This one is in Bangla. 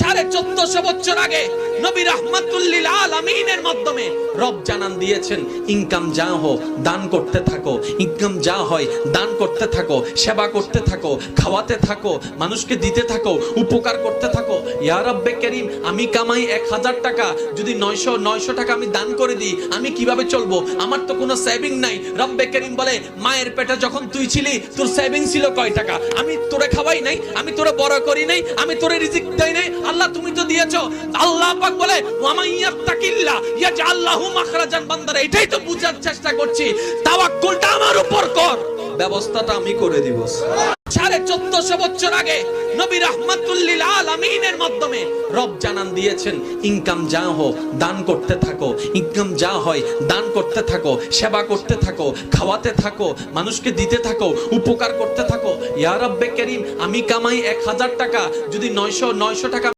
1450 বছর আগে নবী রাহমাতুল লিল আলামিনের মাধ্যমে রব জানান দিয়েছেন, ইনকাম যা হো দান করতে থাকো, ইনকাম যা হয় দান করতে থাকো, সেবা করতে থাকো, খাওয়াতে থাকো, মানুষকে দিতে থাকো, উপকার করতে থাকো। ইয়া রব্বে করিম, আমি কামাই 1000 টাকা, যদি 900 টাকা আমি দান করে দিই, আমি কিভাবে চলবো? আমার তো কোনো সেভিং নাই। রব্বে করিম বলে, মায়ের পেটে যখন তুই ছিলি তোর সেভিং ছিল কয় টাকা? আমি তোরে খাওয়াই নাই, আমি তোরে বড় করি নাই, আমি তোরে রিজিক দেই নাই? আল্লাহ তুমি তো দিয়েছো। আল্লাহ পাক বলে, ওয়া মান ইয়াত্তাকিল্লাহ ইয়াজআল লাহু মাখরাজান। বান্দারা, এটাই তো বুঝার চেষ্টা করছি, তাওয়াক্কুলটা আমার উপর কর, ব্যবস্থাটা আমি করে দিব। 1450 বছর আগে নবী রাহমাতুল লিল আলামিনের মাধ্যমে রব জানান দিয়েছেন, ইনকাম যা হো দান করতে থাকো, ইনকাম যা হয় দান করতে থাকো, সেবা করতে থাকো, খাওয়াতে থাকো, মানুষকে দিতে থাকো, উপকার করতে থাকো। ইয়া রব্বে করিম, আমি কামাই 1000 টাকা, যদি 900 টাকা